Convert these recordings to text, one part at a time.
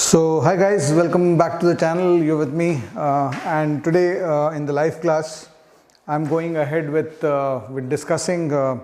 Hi guys, welcome back to the channel. You're with me, and today in the live class, I'm going ahead with discussing an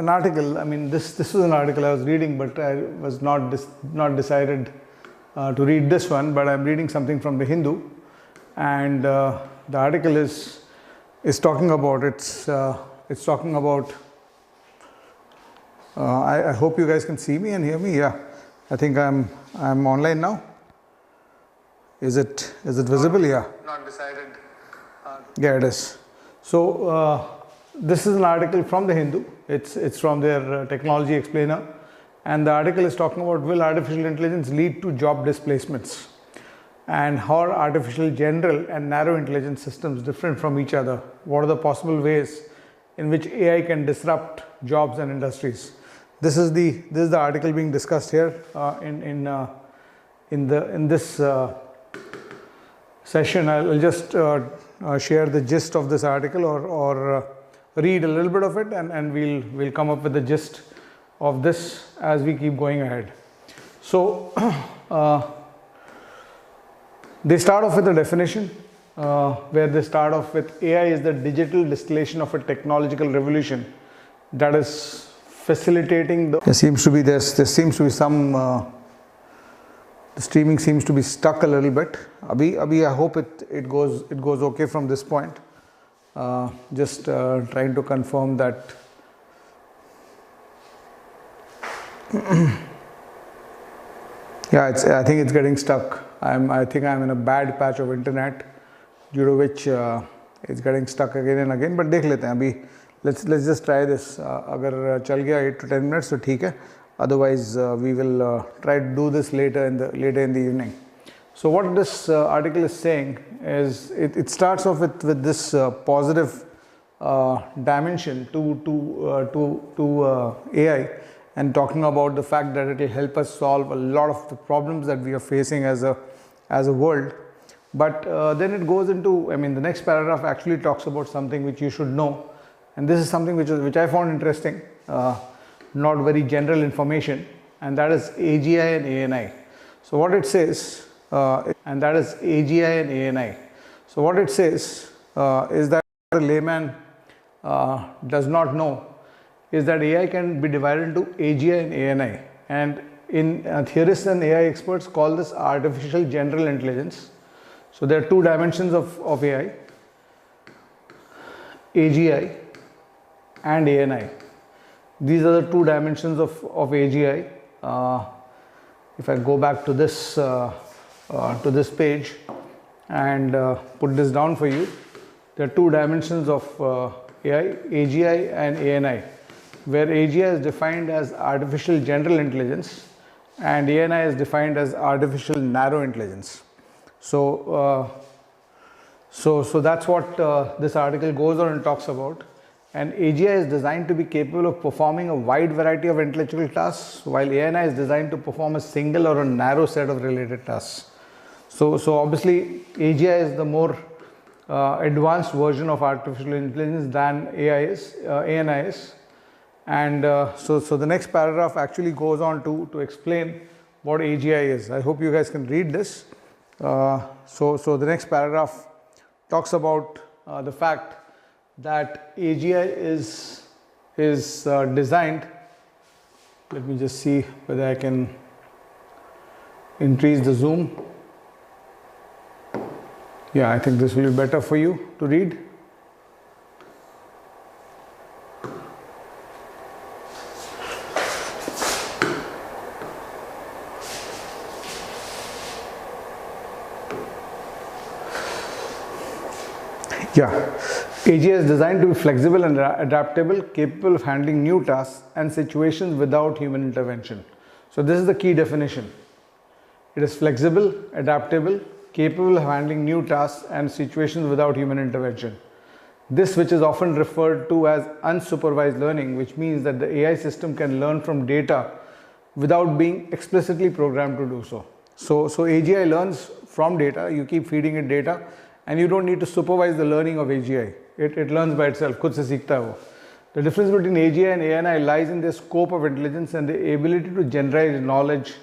article. I mean, this was an article I was reading, but I was not decided to read this one. But I'm reading something from the Hindu, and the article is talking about it's talking about. I hope you guys can see me and hear me. Yeah. I think I'm online now. Is it visible? Yeah. Not decided. Yeah, it is. So this is an article from the Hindu. It's from their technology explainer, and the article is talking about, will artificial intelligence lead to job displacements, and how are artificial general and narrow intelligence systems different from each other? What are the possible ways in which AI can disrupt jobs and industries? This is the article being discussed here in this session. I'll just share the gist of this article or read a little bit of it, and we'll come up with the gist of this as we keep going ahead. So they start off with a definition where they start off with, AI is the digital distillation of a technological revolution that is facilitating the. There seems to be some the streaming seems to be stuck a little bit. Abhi I hope it goes okay from this point. Just trying to confirm that. Yeah, I think it's getting stuck. I think I'm in a bad patch of internet, due to which it's getting stuck again and again. But dekh lete hain abhi. Let's just try this. अगर चल गया 8 to 10 minutes तो ठीक है. Otherwise, we will try to do this later in the evening. So what this article is saying is, it starts off with this positive dimension to AI, and talking about the fact that it will help us solve a lot of the problems that we are facing as a world. But then it goes into, I mean, the next paragraph actually talks about something which you should know. And this is something which I found interesting, not very general information, and that is AGI and ANI. So what it says, and that is AGI and ANI. So what it says is that a layman does not know is that AI can be divided into AGI and ANI. And in theorists and AI experts call this artificial general intelligence. So there are two dimensions of AI, AGI and ANI. These are the two dimensions of AGI. If I go back to this page and put this down for you, there are two dimensions of AI, AGI and ANI, where AGI is defined as artificial general intelligence and ANI is defined as artificial narrow intelligence. So that's what this article goes on and talks about. And AGI is designed to be capable of performing a wide variety of intellectual tasks, while ANI is designed to perform a single or a narrow set of related tasks. So obviously AGI is the more advanced version of artificial intelligence than ANI is. And so the next paragraph actually goes on to explain what AGI is. I hope you guys can read this. So the next paragraph talks about the fact that AGI is designed. Let me just see whether I can increase the zoom. Yeah, I think this will be better for you to read. Yeah. AGI is designed to be flexible and adaptable, capable of handling new tasks and situations without human intervention. So this is the key definition. It is flexible, adaptable, capable of handling new tasks and situations without human intervention. This, which is often referred to as unsupervised learning, which means that the AI system can learn from data without being explicitly programmed to do so. So AGI learns from data. You keep feeding it data, and you don't need to supervise the learning of AGI. It learns by itself. खुद से सीखता है वो. The difference between AGI and ANI lies in their scope of intelligence and the ability to generate knowledge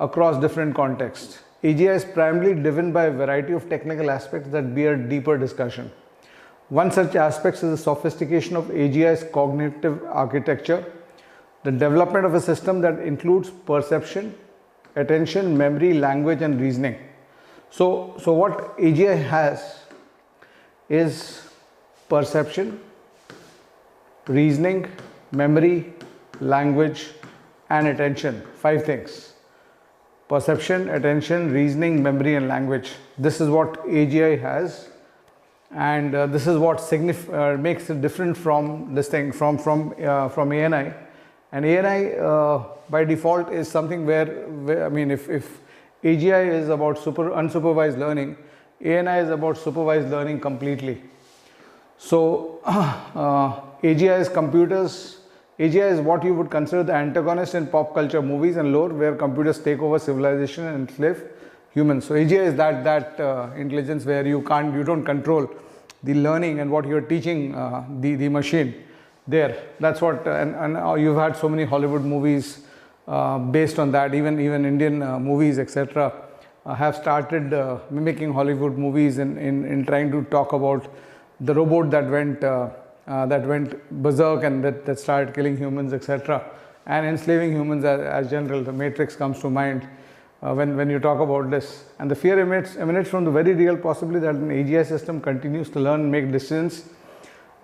across different contexts. AGI is primarily driven by a variety of technical aspects that bear deeper discussion. One such aspect is the sophistication of AGI's cognitive architecture, the development of a system that includes perception, attention, memory, language, and reasoning. So what AGI has is perception, reasoning, memory, language, and attention. 5 things. Perception, attention, reasoning, memory, and language. This is what AGI has, and this is what makes it different from this thing, from ANI. And ANI by default is something where I mean, if AGI is about unsupervised learning, ANI is about supervised learning completely. So AGI is computers. AGI is what you would consider the antagonist in pop culture movies and lore, where computers take over civilization and enslave humans. So AGI is that intelligence where you don't control the learning and what you're teaching the machine. There, that's what, and you've had so many Hollywood movies based on that. Even Indian movies, etc., have started mimicking Hollywood movies in trying to talk about the robot that went berserk and that started killing humans, etc., and enslaving humans as general. The Matrix comes to mind when you talk about this. And the fear emanates from the very real possibility that an AGI system continues to learn and make decisions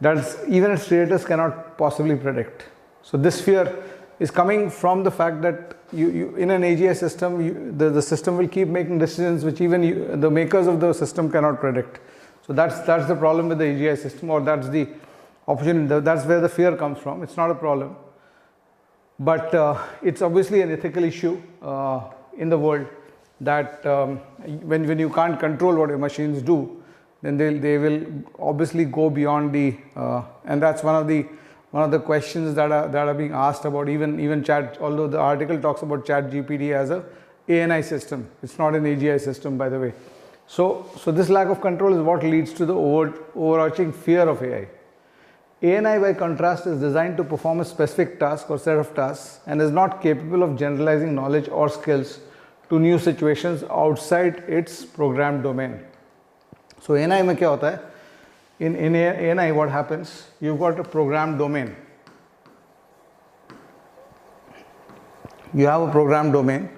that even its creators cannot possibly predict. So this fear is coming from the fact that you in an AGI system, the system will keep making decisions which even the makers of the system cannot predict. So that's the problem with the AGI system, or that's the opportunity. That's where the fear comes from. It's not a problem, but it's obviously an ethical issue in the world that when you can't control what your machines do, then they will obviously go beyond the and that's one of the questions that are being asked about even chat. Although the article talks about ChatGPT as a ANI system, it's not an AGI system, by the way. So this lack of control is what leads to the overarching fear of AI. ANI, by contrast, is designed to perform a specific task or set of tasks and is not capable of generalizing knowledge or skills to new situations outside its programmed domain. So ANI में क्या होता है? In ANI, what happens? You've got a programmed domain. You have a programmed domain,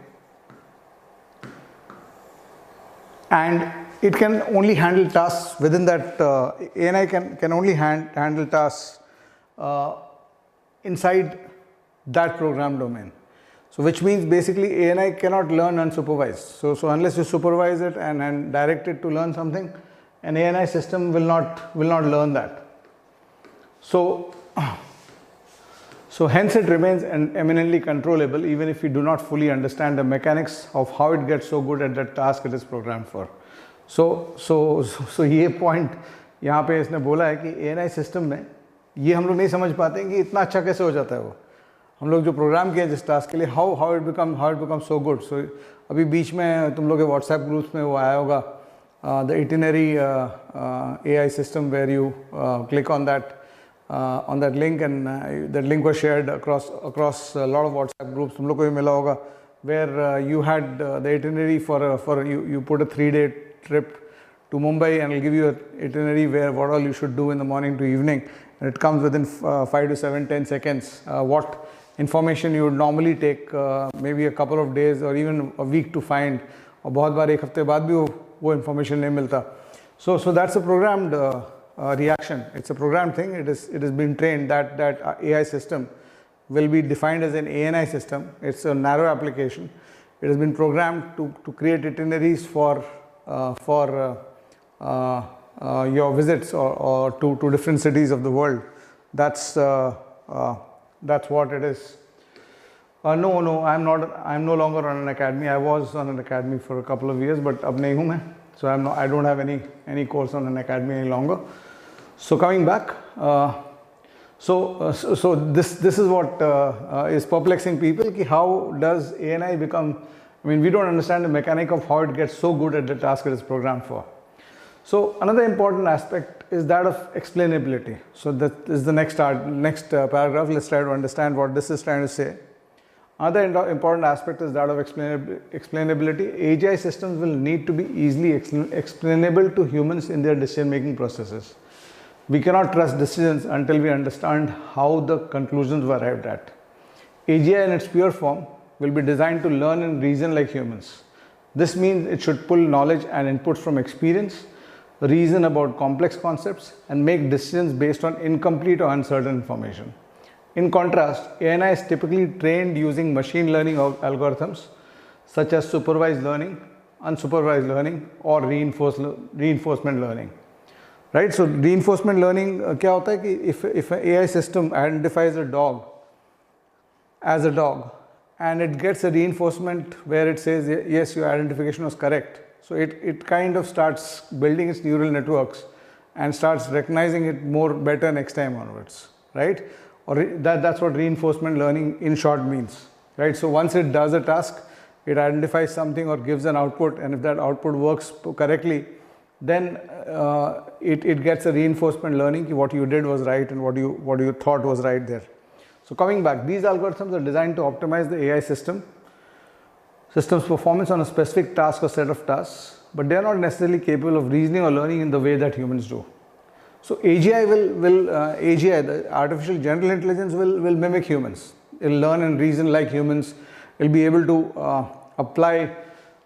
and it can only handle tasks within that. ANI can only handle tasks inside that programmed domain. So which means basically ANI cannot learn unsupervised. So unless you supervise it and direct it to learn something, an ANI system will not learn that. So hence it remains eminently controllable, even if we do not fully understand the mechanics of how it gets so good at the task it is programmed for. So ये point यहाँ पे इसने बोला है कि ANI system में ये हम लोग नहीं समझ पाते हैं कि इतना अच्छा कैसे हो जाता है वो. हम लोग जो प्रोग्राम किया जिस टास्क के लिए, how it becomes so good. So अभी बीच में तुम लोग के WhatsApp groups में वो आया होगा, the itinerary AI system, where you click on that link, and that link was shared across a lot of WhatsApp groups. तुम लोग को भी मिला होगा, where you had the itinerary for you put a 3-day trip to Mumbai, and it'll give you an itinerary where what all you should do in the morning to evening, and it comes within 5 to 7, 10 seconds. What information you would normally take maybe a couple of days or even a week to find, और बहुत बार एक हफ्ते बाद भी वो information नहीं मिलता. So that's a programmed reaction. It's a programmed thing. It has been trained that AI system will be defined as an ANI system. It's a narrow application. It has been programmed to create itineraries for your visits or to different cities of the world. That's what it is. No, I'm no longer on an academy. I was on an academy for a couple of years, but ab nahi hu main. So I don't have any course on an academy any longer. So coming back, so this is what is perplexing people. Ki how does ANI become? I mean, we don't understand the mechanic of how it gets so good at the task it is programmed for. So another important aspect is that of explainability. So that is the next paragraph. Let's try to understand what this is trying to say. Another important aspect is that of explainability. AGI systems will need to be easily explainable to humans in their decision-making processes. We cannot trust decisions until we understand how the conclusions were arrived at. AGI in its pure form will be designed to learn and reason like humans. This means it should pull knowledge and inputs from experience, reason about complex concepts, and make decisions based on incomplete or uncertain information. In contrast, ANI is typically trained using machine learning algorithms such as supervised learning, unsupervised learning, or reinforcement learning. Right? So reinforcement learning क्या होता है कि if an AI system identifies a dog as a dog and it gets a reinforcement where it says yes, your identification was correct, so it kind of starts building its neural networks and starts recognizing it more better next time onwards, right? Or that's what reinforcement learning in short means, right? So once it does a task, it identifies something or gives an output, and if that output works correctly, then it gets a reinforcement learning that what you did was right and what you thought was right there. So coming back, these algorithms are designed to optimize the AI system's performance on a specific task or set of tasks, but they are not necessarily capable of reasoning or learning in the way that humans do. So AGI AGI, the artificial general intelligence, will mimic humans. It will learn and reason like humans. It will be able to apply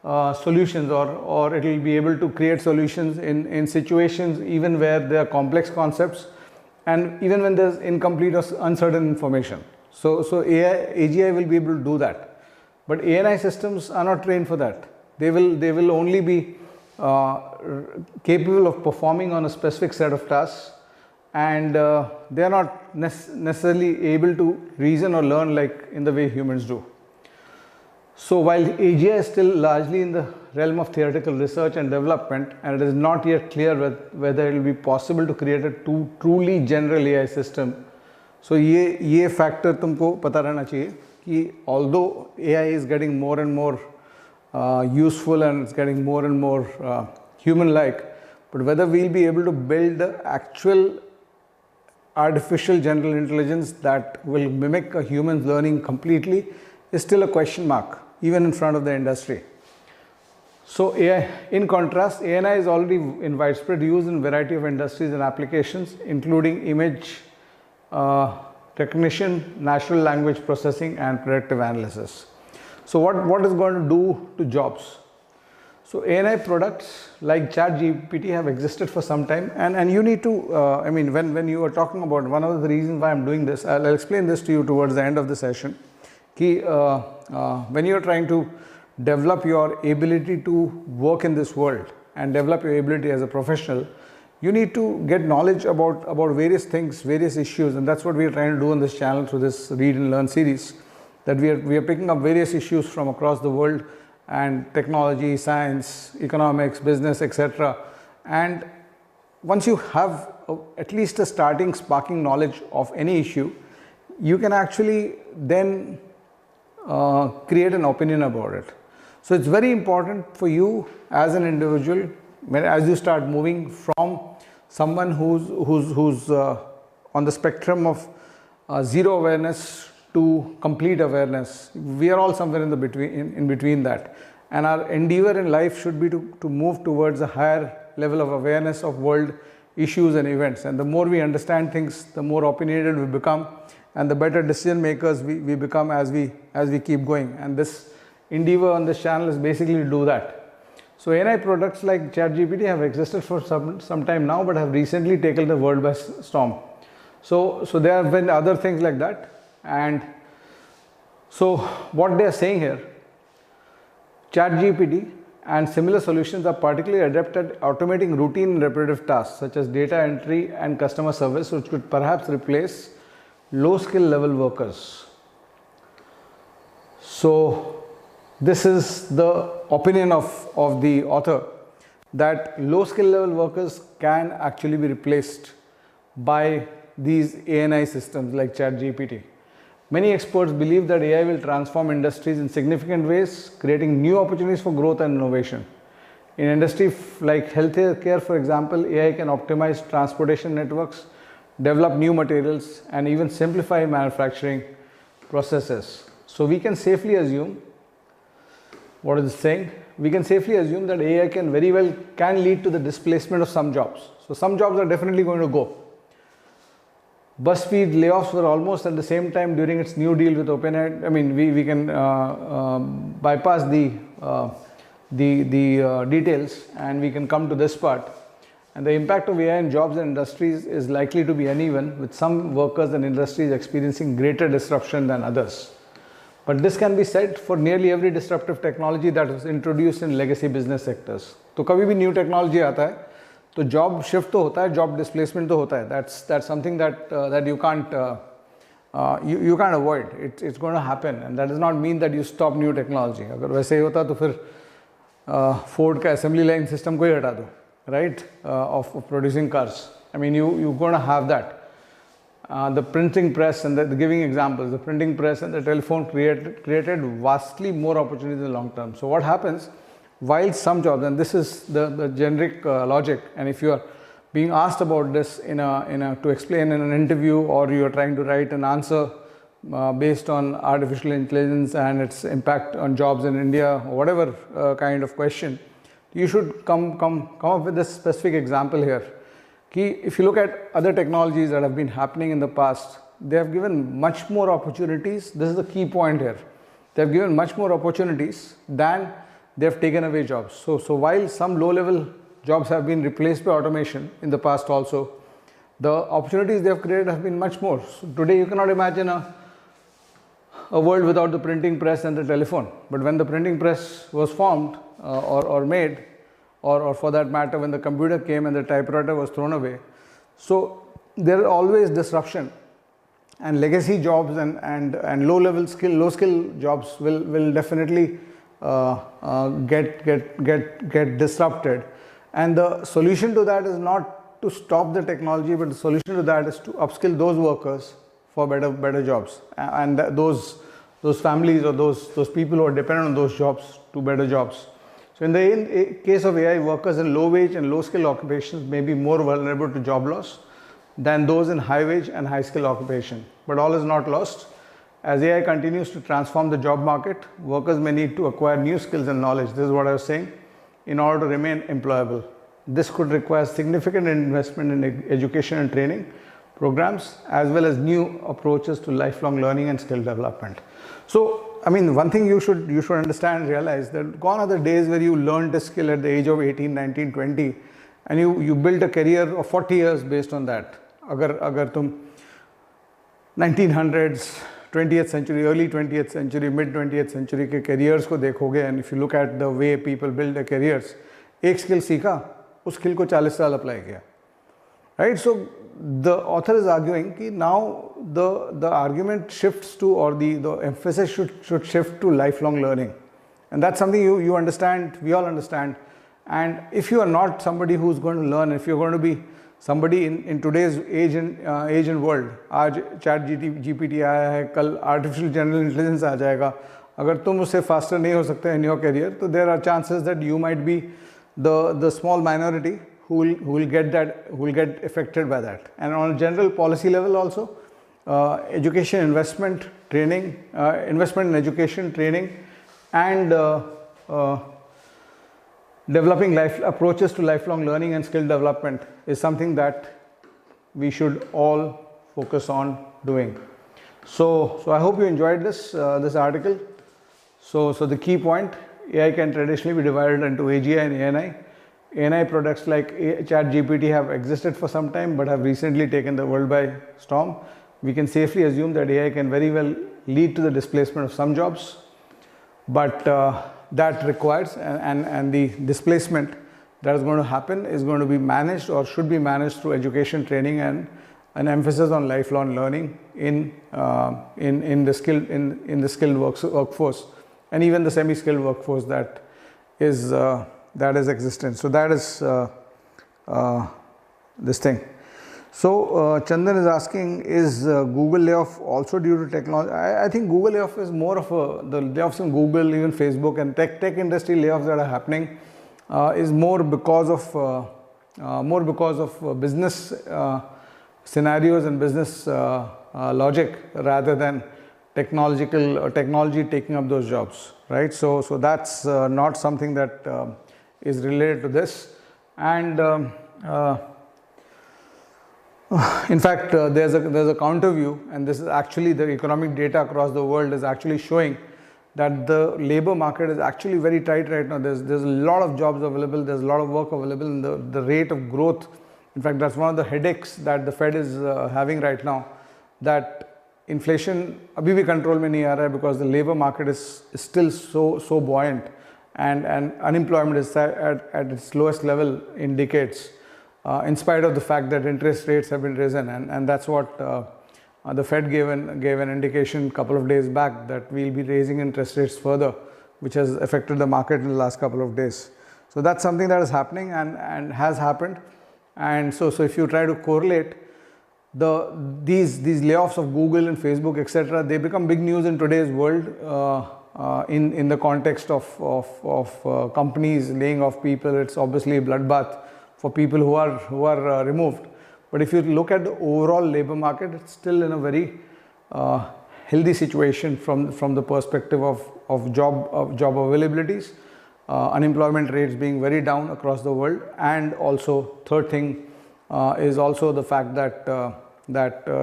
solutions, or it will be able to create solutions in situations even where there are complex concepts and even when there is incomplete or uncertain information. So AGI will be able to do that. But ANI systems are not trained for that. They will only be capable of performing on a specific set of tasks, and they are not necessarily able to reason or learn like in the way humans do. So while AGI is still largely in the realm of theoretical research and development, and it is not yet clear whether it will be possible to create a truly general AI system, so ये factor तुमको पता रहना चाहिए कि although AI is getting more and more useful and it's getting more and more human-like, but whether we'll be able to build the actual artificial general intelligence that will mimic a human's learning completely is still a question mark, even in front of the industry. So AI, in contrast, ANI is already in widespread use in a variety of industries and applications, including image recognition, natural language processing, and predictive analysis. So what is going to do to jobs? So ANI products like ChatGPT have existed for some time, and you need to, I mean, when you are talking about, one of the reasons why I'm doing this, I'll explain this to you towards the end of the session. When you're trying to develop your ability to work in this world and develop your ability as a professional, you need to get knowledge about various things, various issues, and that's what we are trying to do on this channel through this Read and Learn series, that we are picking up various issues from across the world, and technology, science, economics, business, etc. And once you have at least a starting sparking knowledge of any issue, you can actually then create an opinion about it. So it's very important for you as an individual, as you start moving from someone who's on the spectrum of zero awareness to complete awareness. We are all somewhere in between that, and our endeavor in life should be to move towards a higher level of awareness of world issues and events. And the more we understand things, the more opinionated we become, and the better decision makers we become as we keep going. And this endeavor on this channel is basically to do that. So AI products like ChatGPT have existed for some time now, but have recently taken the world by storm. So there have been other things like that. And so what they are saying here, ChatGPT and similar solutions are particularly adept at automating routine and repetitive tasks such as data entry and customer service, which could perhaps replace low skill level workers. So this is the opinion of the author, that low skill level workers can actually be replaced by these ANI systems like ChatGPT. Many experts believe that AI will transform industries in significant ways, creating new opportunities for growth and innovation. In industry like healthcare care, for example, AI can optimize transportation networks, develop new materials, and even simplify manufacturing processes. So we can safely assume, what is it saying? We can safely assume that AI can very well lead to the displacement of some jobs. So some jobs are definitely going to go. BuzzFeed layoffs were almost at the same time during its new deal with OpenAI. I mean, we can bypass the details and we can come to this part. And the impact of AI in jobs and industries is likely to be uneven, with some workers and industries experiencing greater disruption than others. But this can be said for nearly every disruptive technology that was introduced in legacy business sectors. तो कभी भी new technology आता है, तो job shift तो होता है, job displacement तो होता है. That's something that you can't you can't avoid. It's going to happen, and that does not mean that you stop new technology. अगर वैसे ही होता तो फिर Ford का assembly line system को ही हटा दो, right? Of producing cars. I mean, you're going to have that. The printing press and the giving examples, the printing press and the telephone created vastly more opportunities in the long term. So what happens, while some jobs, and this is the generic logic, and if you are being asked about this to explain in an interview, or you are trying to write an answer based on artificial intelligence and its impact on jobs in India, or whatever kind of question, you should come up with this specific example here. If you look at other technologies that have been happening in the past, they have given much more opportunities. This is the key point here. They have given much more opportunities than they have taken away jobs. So while some low-level jobs have been replaced by automation in the past also, the opportunities they have created have been much more. So today you cannot imagine a world without the printing press and the telephone. But when the printing press was formed or made, or for that matter, when the computer came and the typewriter was thrown away. So there are always disruption, and legacy jobs and low skill jobs will definitely get disrupted. And the solution to that is not to stop the technology, but the solution to that is to upskill those workers for better jobs, and those families or those people who are dependent on those jobs to better jobs. So in the case of AI, workers in low wage and low skill occupations may be more vulnerable to job loss than those in high wage and high skill occupation. But all is not lost. As AI continues to transform the job market, workers may need to acquire new skills and knowledge. This is what I was saying, in order to remain employable. This could require significant investment in education and training programs, as well as new approaches to lifelong learning and skill development. So, I mean, one thing you should understand and realize that gone are the days where you learned a skill at the age of 18, 19, 20, and you built a career of 40 years based on that. Agar tum 1900s, 20th century, early 20th century, mid 20th century ke careers ko dekhoge, and if you look at the way people build their careers, ek skill seekha, us skill ko 40 saal apply kiya. Right? So the author is arguing that now the argument shifts to, or the emphasis should shift to lifelong learning. And that's something you understand, we all understand. And if you are not somebody who's going to learn, if you're going to be somebody in today's age and world, आज chat GPT आया है, कल artificial general intelligence आ जाएगा, अगर तुम उससे faster नहीं हो सकते in your career, तो there are chances that you might be the small minority who will get affected by that. And on a general policy level also, education, investment in education, training, and developing approaches to lifelong learning and skill development is something that we should all focus on doing. So I hope you enjoyed this article. So the key point, AI can traditionally be divided into AGI and ANI. ANI products like ChatGPT have existed for some time but have recently taken the world by storm. We can safely assume that AI can very well lead to the displacement of some jobs, but that requires, and the displacement that is going to happen is going to be managed, or should be managed, through education, training, and an emphasis on lifelong learning in the skilled workforce, and even the semi-skilled workforce that is existent. So that is this thing. So Chandan is asking, is Google layoff also due to technology? I think Google layoff is more of the layoffs in Google, even Facebook, and tech industry layoffs that are happening is more because of business scenarios and business logic, rather than technology taking up those jobs, right? So that's not something that is related to this. And in fact, there's a counter view, and this is actually the economic data across the world is actually showing that the labor market is actually very tight right now. There's a lot of jobs available, there's a lot of work available, and the rate of growth, in fact, that's one of the headaches that the Fed is having right now, that inflation abhi bhi control mein nahi aa raha hai because the labor market is still so buoyant, and unemployment is at its lowest level in decades, in spite of the fact that interest rates have been risen, and that's what the Fed gave an indication a couple of days back, that we'll be raising interest rates further, which has affected the market in the last couple of days. So that's something that is happening and has happened. And so if you try to correlate these layoffs of Google and Facebook, etc., they become big news in today's world, in the context of companies laying off people. It's obviously a bloodbath for people who are removed. But if you look at the overall labor market, it's still in a very healthy situation from the perspective of job availabilities, unemployment rates being very down across the world, and also third thing is also the fact that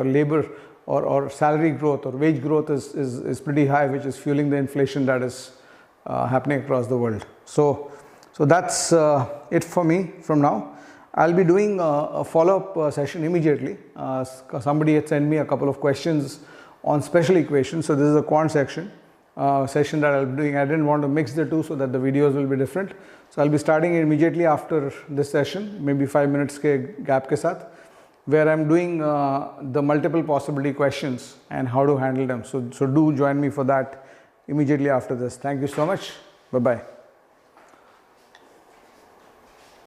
labor or salary growth or wage growth is pretty high, which is fueling the inflation that is happening across the world. So that's it for me from now. I'll be doing a follow-up session immediately. Somebody had sent me a couple of questions on special equations. So this is a quant session that I'll be doing. I didn't want to mix the two so that the videos will be different. So I'll be starting immediately after this session, maybe 5 minutes ke gap ke saath, where I'm doing the multiple possibility questions and how to handle them. So do join me for that immediately after this. Thank you so much. Bye-bye.